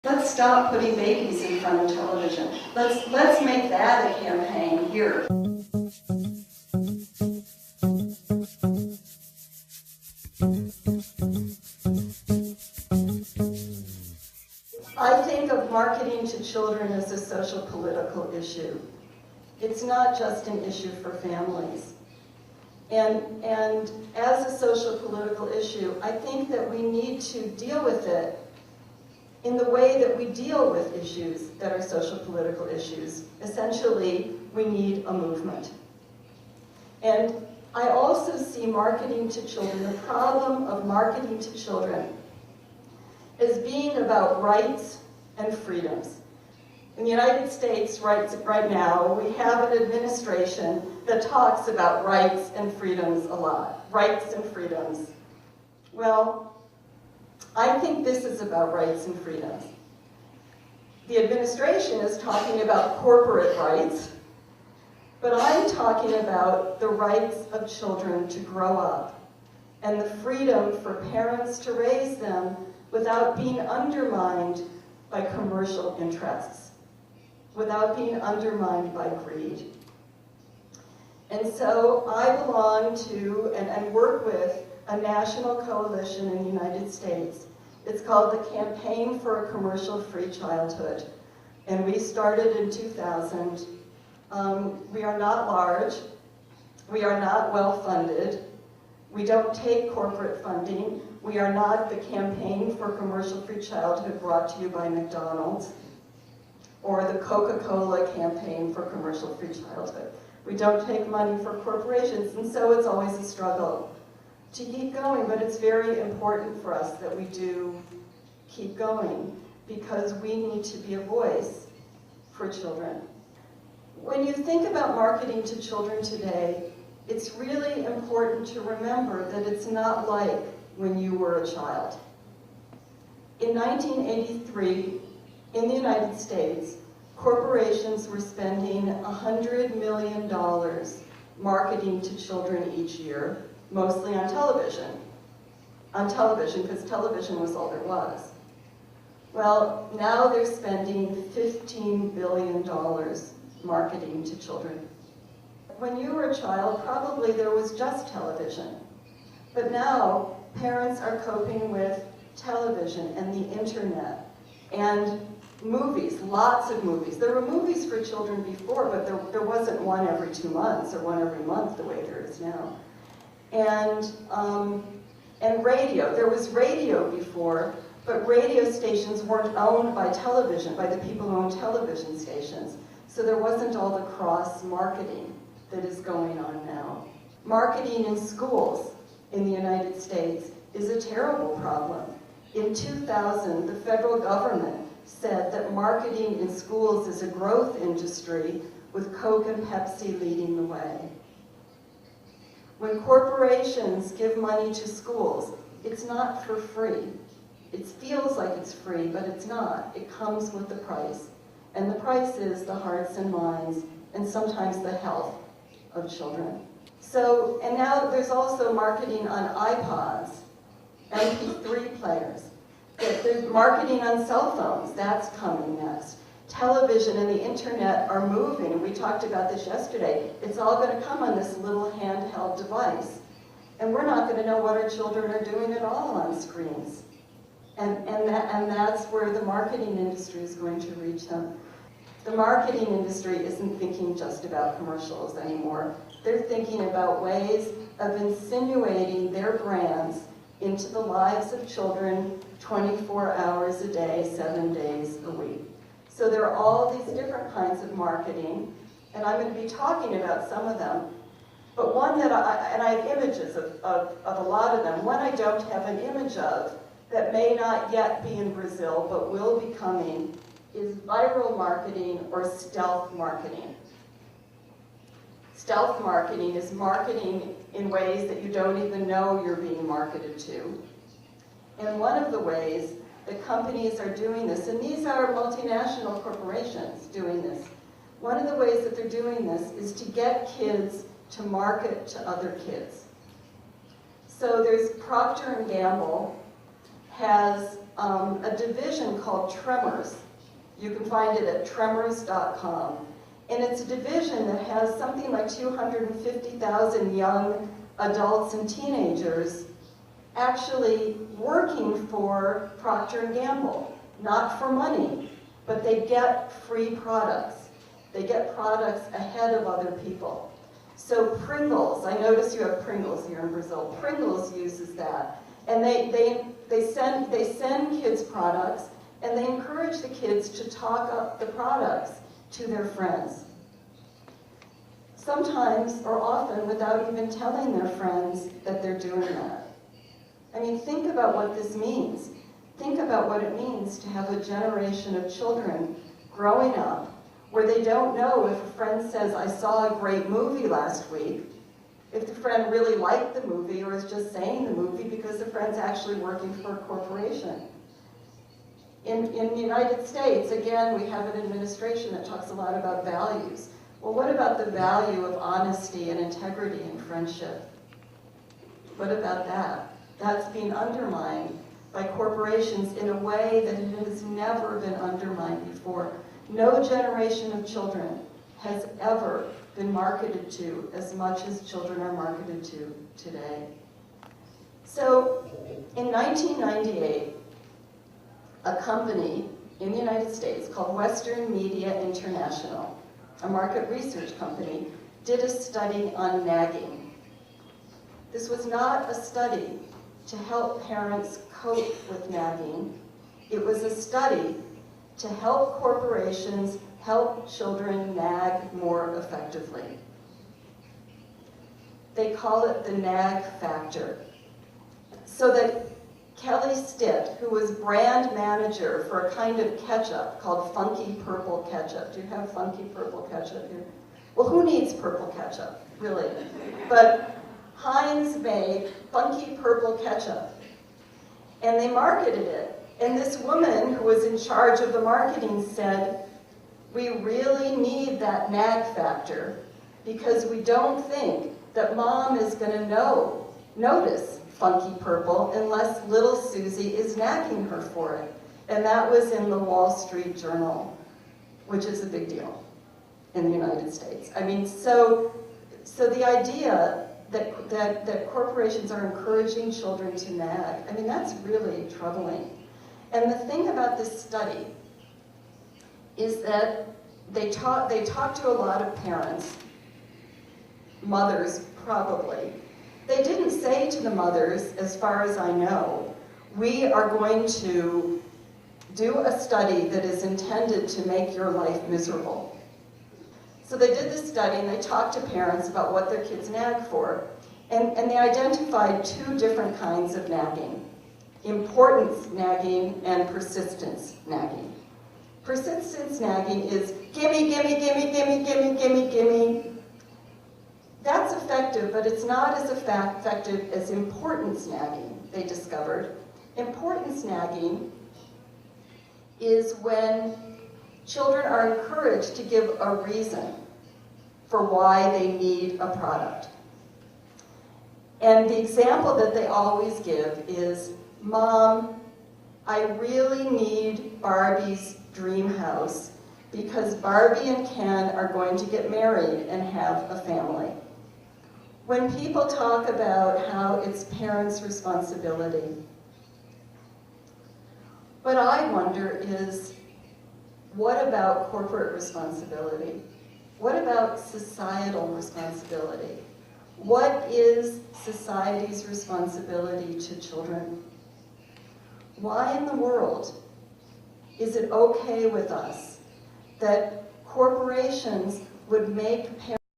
Let's stop putting babies in front of television. Let's make that a campaign here. I think of marketing to children as a social political issue. It's not just an issue for families. And as a social political issue, I think that we need to deal with it in the way that we deal with issues that are social political issues. Essentially, we need a movement. And I also see marketing to children, the problem of marketing to children, as being about rights and freedoms. In the United States, right now, we have an administration that talks about rights and freedoms a lot. Rights and freedoms. Well, I think this is about rights and freedoms. The administration is talking about corporate rights, but I'm talking about the rights of children to grow up and the freedom for parents to raise them without being undermined by commercial interests, without being undermined by greed. And so I belong to and work with a national coalition in the United States. It's called the Campaign for a Commercial-Free Childhood. And we started in 2000. We are not large. We are not well-funded. We don't take corporate funding. We are not the Campaign for Commercial-Free Childhood brought to you by McDonald's or the Coca-Cola Campaign for Commercial-Free Childhood. We don't take money for corporations, and so it's always a struggle to keep going, but it's very important for us that we do keep going because we need to be a voice for children. When you think about marketing to children today, it's really important to remember that it's not like when you were a child. In 1983, in the United States, corporations were spending $100 million marketing to children each year, mostly on television. On television, because television was all there was. Well, now they're spending $15 billion marketing to children. When you were a child, probably there was just television. But now, parents are coping with television and the internet and movies, lots of movies. There were movies for children before, but there wasn't one every 2 months or one every month the way there is now. And radio. There was radio before, but radio stations weren't owned by television, by the people who owned television stations. So there wasn't all the cross-marketing that is going on now. Marketing in schools in the United States is a terrible problem. In 2000, the federal government said that marketing in schools is a growth industry with Coke and Pepsi leading the way. When corporations give money to schools, it's not for free. It feels like it's free, but it's not. It comes with the price. And the price is the hearts and minds, and sometimes the health of children. So, and now there's also marketing on iPods, MP3 players. There's marketing on cell phones, that's coming next. Television and the internet are moving, and we talked about this yesterday. It's all going to come on this little handheld device. And we're not going to know what our children are doing at all on screens. And that's where the marketing industry is going to reach them. The marketing industry isn't thinking just about commercials anymore. They're thinking about ways of insinuating their brands into the lives of children 24 hours a day, 7 days a week. So there are all these different kinds of marketing, and I'm going to be talking about some of them. But one that I have images of a lot of them. One I don't have an image of that may not yet be in Brazil, but will be coming, is viral marketing or stealth marketing. Stealth marketing is marketing in ways that you don't even know you're being marketed to. And one of the ways that companies are doing this, and these are multinational corporations doing this, one of the ways that they're doing this is to get kids to market to other kids. So there's Procter & Gamble has a division called Tremors. You can find it at tremors.com. And it's a division that has something like 250,000 young adults and teenagers actually working for Procter & Gamble, not for money, but they get free products. They get products ahead of other people. So Pringles, I notice you have Pringles here in Brazil. Pringles uses that. And they send kids products, and they encourage the kids to talk up the products to their friends. Sometimes, or often, without even telling their friends that they're doing that. I mean, think about what this means. Think about what it means to have a generation of children growing up where they don't know if a friend says, I saw a great movie last week, if the friend really liked the movie or is just saying the movie because the friend's actually working for a corporation. In the United States, again, we have an administration that talks a lot about values. Well, what about the value of honesty and integrity in friendship? What about that? That's being undermined by corporations in a way that it has never been undermined before. No generation of children has ever been marketed to as much as children are marketed to today. So, in 1998, a company in the United States called Western Media International, a market research company, did a study on nagging. This was not a study to help parents cope with nagging. It was a study to help corporations help children nag more effectively. They call it the nag factor. So that Kelly Stitt, who was brand manager for a kind of ketchup called Funky Purple Ketchup. Do you have Funky Purple Ketchup here? Well, who needs purple ketchup, really? But Heinz made Funky Purple Ketchup, and they marketed it. And this woman who was in charge of the marketing said, we really need that nag factor because we don't think that mom is going to notice Funky Purple unless little Susie is nagging her for it. And that was in the Wall Street Journal, which is a big deal in the United States. I mean, so the idea that corporations are encouraging children to nag, I mean, that's really troubling. And the thing about this study is that they talked to a lot of parents, mothers probably. They didn't say to the mothers, as far as I know, we are going to do a study that is intended to make your life miserable. So they did this study and they talked to parents about what their kids nag for. And they identified two different kinds of nagging. Importance nagging and persistence nagging. Persistence nagging is gimme, gimme, gimme, gimme, gimme, gimme, gimme. That's effective, but it's not as effective as importance nagging, they discovered. Importance nagging is when children are encouraged to give a reason for why they need a product. And the example that they always give is, Mom, I really need Barbie's dream house because Barbie and Ken are going to get married and have a family. When people talk about how it's parents' responsibility, what I wonder is, what about corporate responsibility? What about societal responsibility? What is society's responsibility to children? Why in the world is it okay with us that corporations would make parents